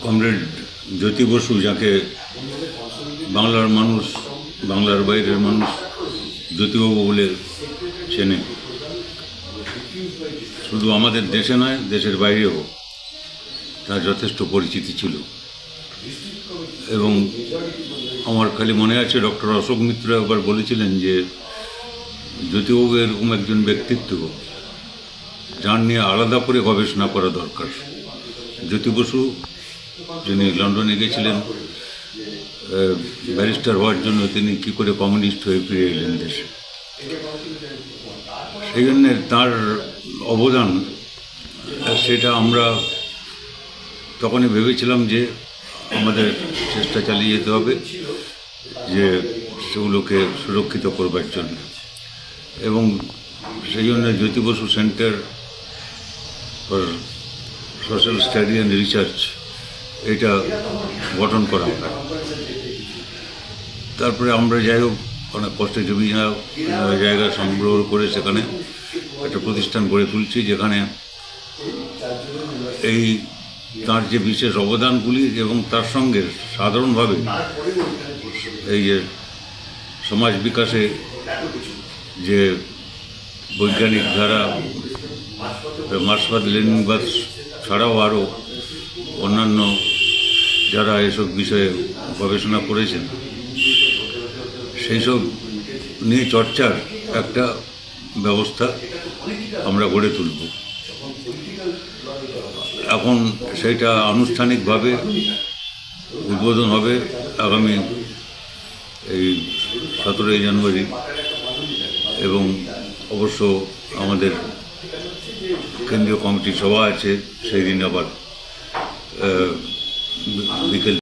Comrade Jyoti Basu, যাকে বাংলার মানুষ, বাংলার বাইরের মানুষ জ্যোতিবাবু বলে চেনে, শুধু আমাদের দেশে নয়, দেশের বাইরেও তার যথেষ্ট পরিচিতি ছিল। এবং আমার খালি মনে আছে, ডক্টর অশোক মিত্র একবার বলেছিলেন যে জ্যোতিবাবু এরকম একজন ব্যক্তিত্ব যার নিয়ে আলাদা করে গবেষণা করা দরকার। জ্যোতি বসু, যিনি লন্ডনে গেছিলেন ব্যারিস্টার হওয়ার জন্য, তিনি কী করে কমিউনিস্ট হয়ে ফিরে এলেন দেশে, সেই জন্যে তাঁর অবদান, সেটা আমরা তখনই ভেবেছিলাম যে আমাদের চেষ্টা চালিয়ে যেতে হবে যে সেগুলোকে সুরক্ষিত করবার জন্য। এবং সেই জন্য Jyoti Basu centre for social study and research এটা গঠন করা হয়। তারপরে আমরা যাই হোক অনেক কষ্টে জমি জায়গা সংগ্রহ করে সেখানে একটা প্রতিষ্ঠান গড়ে তুলছি, যেখানে এই তার যে বিশেষ অবদানগুলি এবং তার সঙ্গে সাধারণভাবে এই যে সমাজ বিকাশে যে বৈজ্ঞানিক ধারা, মার্ক্সবাদ লেনিনবাদ ছাড়াও আরও অন্যান্য যারা এসব বিষয়ে গবেষণা করেছেন, সেই সব নিয়ে চর্চার একটা ব্যবস্থা আমরা গড়ে তুলব। এখন সেইটা আনুষ্ঠানিকভাবে উদ্বোধন হবে আগামী এই 17 জানুয়ারি, এবং অবশ্য আমাদের কেন্দ্রীয় কমিটির সভা আছে সেই দিন, আবার বিকেল